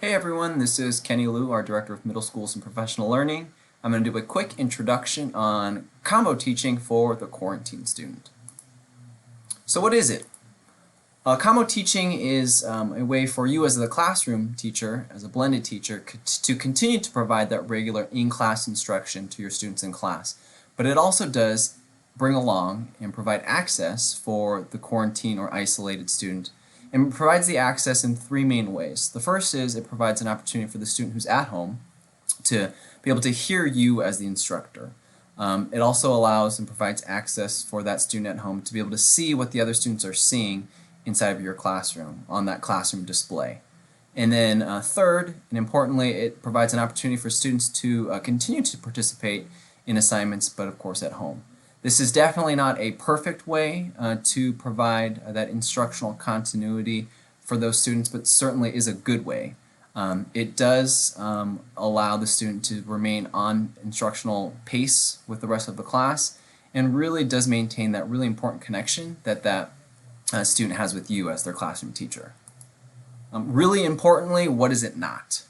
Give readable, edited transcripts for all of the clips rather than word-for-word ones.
Hey everyone, this is Kenny Liu, our Director of Middle Schools and Professional Learning. I'm going to do a quick introduction on combo teaching for the quarantine student. So what is it? Combo teaching is a way for you as the classroom teacher, as a blended teacher, to continue to provide that regular in-class instruction to your students in class. But it also does bring along and provide access for the quarantine or isolated student, and provides the access in three main ways. The first is it provides an opportunity for the student who's at home to be able to hear you as the instructor. It also allows and provides access for that student at home to be able to see what the other students are seeing inside of your classroom on that classroom display. And then third, and importantly, it provides an opportunity for students to continue to participate in assignments, but of course at home. This is definitely not a perfect way to provide that instructional continuity for those students, but certainly is a good way. It does allow the student to remain on instructional pace with the rest of the class, and really does maintain that really important connection that student has with you as their classroom teacher. Really importantly, what is it not?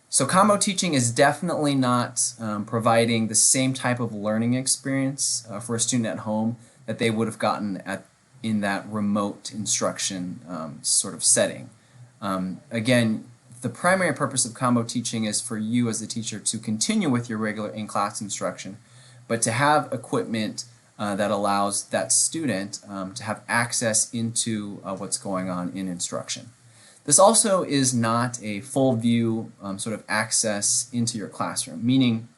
So combo teaching is definitely not providing the same type of learning experience for a student at home that they would have gotten in that remote instruction sort of setting. Again, the primary purpose of combo teaching is for you as a teacher to continue with your regular in-class instruction, but to have equipment that allows that student to have access into what's going on in instruction. This also is not a full view sort of access into your classroom, meaning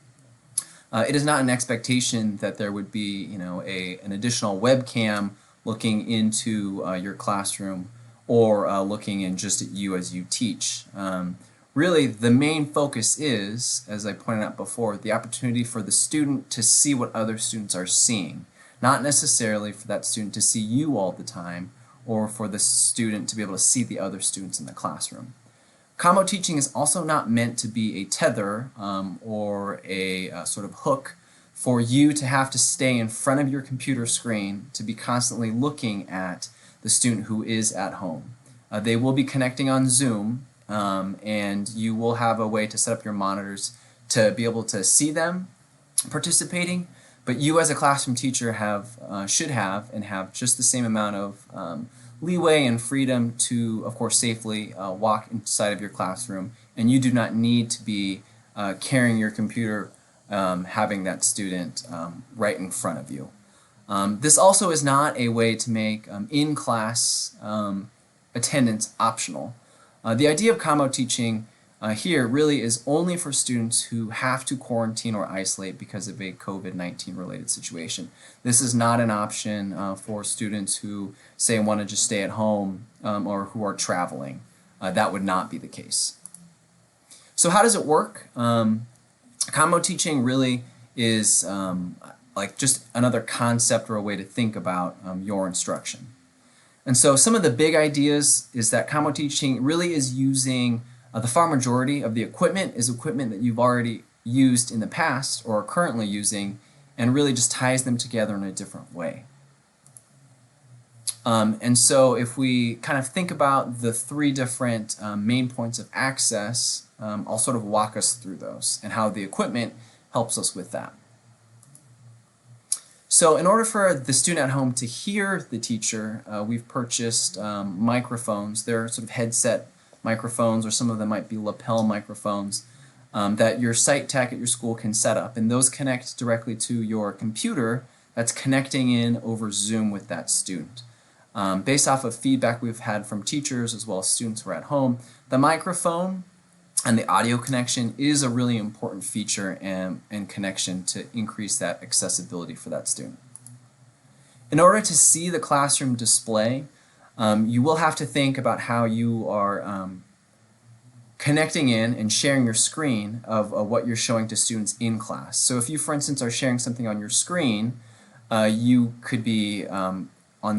it is not an expectation that there would be an additional webcam looking into your classroom or looking in just at you as you teach. Really, the main focus is, as I pointed out before, the opportunity for the student to see what other students are seeing, not necessarily for that student to see you all the time, or for the student to be able to see the other students in the classroom. Combo teaching is also not meant to be a tether or a sort of hook for you to have to stay in front of your computer screen to be constantly looking at the student who is at home. They will be connecting on Zoom, and you will have a way to set up your monitors to be able to see them participating, but you as a classroom teacher should have just the same amount of leeway and freedom to, of course, safely walk inside of your classroom, and you do not need to be carrying your computer, having that student right in front of you. This also is not a way to make in-class attendance optional. The idea of combo teaching here really is only for students who have to quarantine or isolate because of a COVID-19 related situation. This is not an option for students who say want to just stay at home or who are traveling. That would not be the case. So how does it work? Combo teaching really is like just another concept or a way to think about your instruction. And so some of the big ideas is that combo teaching really is using the far majority of the equipment is equipment that you've already used in the past or are currently using, and really just ties them together in a different way. And so if we kind of think about the three different main points of access, I'll sort of walk us through those and how the equipment helps us with that. So in order for the student at home to hear the teacher, we've purchased microphones. They're sort of headset microphones, or some of them might be lapel microphones that your site tech at your school can set up, and those connect directly to your computer that's connecting in over Zoom with that student. Based off of feedback we've had from teachers as well as students who are at home, the microphone and the audio connection is a really important feature and connection to increase that accessibility for that student. In order to see the classroom display, you will have to think about how you are connecting in and sharing your screen of what you're showing to students in class. So if you, for instance, are sharing something on your screen, you could be on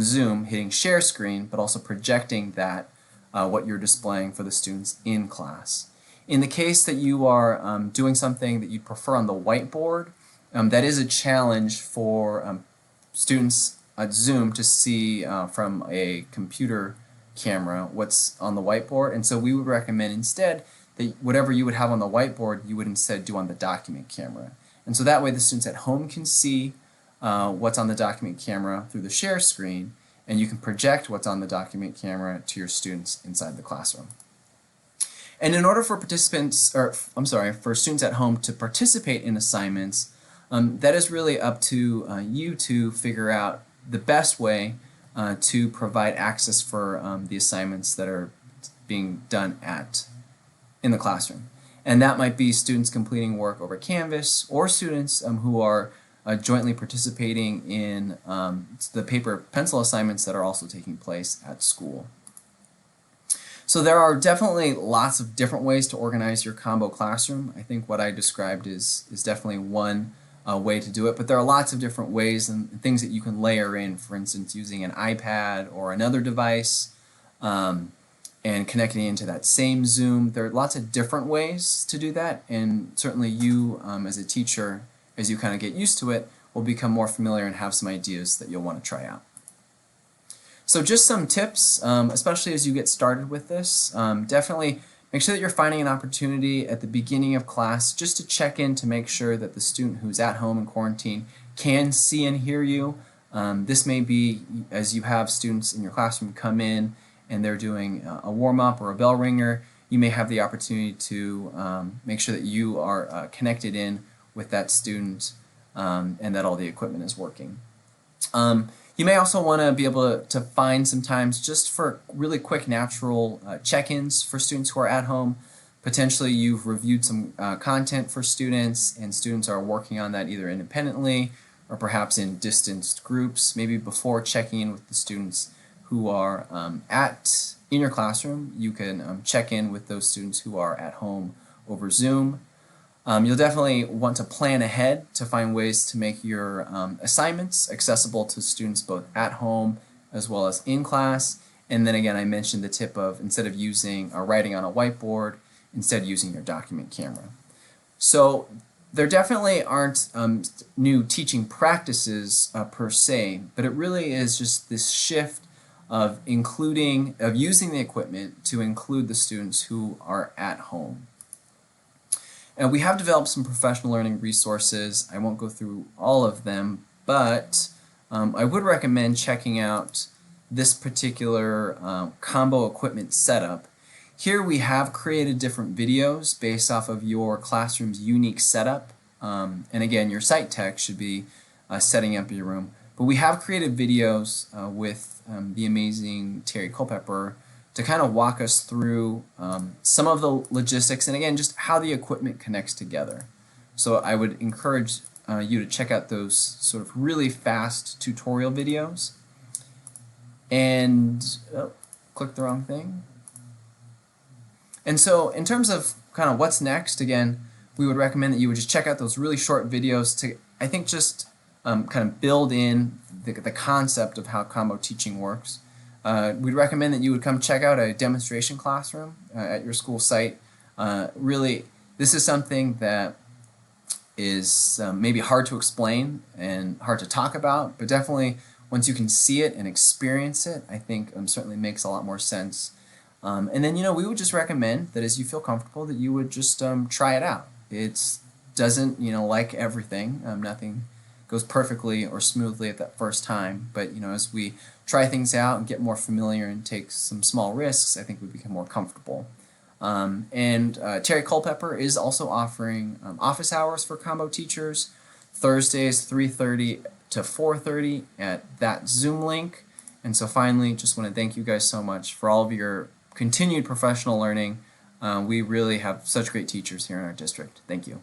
Zoom hitting share screen, but also projecting that what you're displaying for the students in class. In the case that you are doing something that you prefer on the whiteboard, that is a challenge for students at Zoom to see from a computer camera what's on the whiteboard, and so we would recommend instead that whatever you would have on the whiteboard you would instead do on the document camera. And so that way the students at home can see what's on the document camera through the share screen, and you can project what's on the document camera to your students inside the classroom. And in order for for students at home to participate in assignments, that is really up to you to figure out the best way to provide access for the assignments that are being done in the classroom. And that might be students completing work over Canvas, or students who are jointly participating in the paper pencil assignments that are also taking place at school. So there are definitely lots of different ways to organize your combo classroom. I think what I described is definitely one way to do it, but there are lots of different ways and things that you can layer in, for instance using an iPad or another device and connecting into that same Zoom. There are lots of different ways to do that, and certainly you as a teacher, as you kind of get used to it, will become more familiar and have some ideas that you'll want to try out. So just some tips, especially as you get started with this. Definitely make sure that you're finding an opportunity at the beginning of class just to check in to make sure that the student who's at home in quarantine can see and hear you. This may be as you have students in your classroom come in and they're doing a warm-up or a bell ringer, you may have the opportunity to make sure that you are connected in with that student and that all the equipment is working. You may also want to be able to find some times just for really quick natural check-ins for students who are at home. Potentially you've reviewed some content for students and students are working on that either independently or perhaps in distanced groups, maybe before checking in with the students who are in your classroom. You can check in with those students who are at home over Zoom. You'll definitely want to plan ahead to find ways to make your assignments accessible to students both at home as well as in class. And then again, I mentioned the tip of instead of using or writing on a whiteboard, instead using your document camera. So there definitely aren't new teaching practices per se, but it really is just this shift of using the equipment to include the students who are at home. And we have developed some professional learning resources. I won't go through all of them, but I would recommend checking out this particular combo equipment setup. Here we have created different videos based off of your classroom's unique setup. And again, your site tech should be setting up your room. But we have created videos with the amazing Terry Culpepper to kind of walk us through some of the logistics and again just how the equipment connects together. So I would encourage you to check out those sort of really fast tutorial videos. And click the wrong thing. And so in terms of kind of what's next, again, we would recommend that you would just check out those really short videos to, I think, just kind of build in the concept of how combo teaching works. We'd recommend that you would come check out a demonstration classroom at your school site. Really, this is something that is maybe hard to explain and hard to talk about, but definitely once you can see it and experience it, I think certainly makes a lot more sense. And then, we would just recommend that as you feel comfortable that you would just try it out. It doesn't, like everything, nothing goes perfectly or smoothly at that first time, but as we try things out and get more familiar and take some small risks, I think we become more comfortable. Terry Culpepper is also offering office hours for combo teachers, Thursdays 3:30 to 4:30 at that Zoom link. And so finally, just want to thank you guys so much for all of your continued professional learning. We really have such great teachers here in our district. Thank you.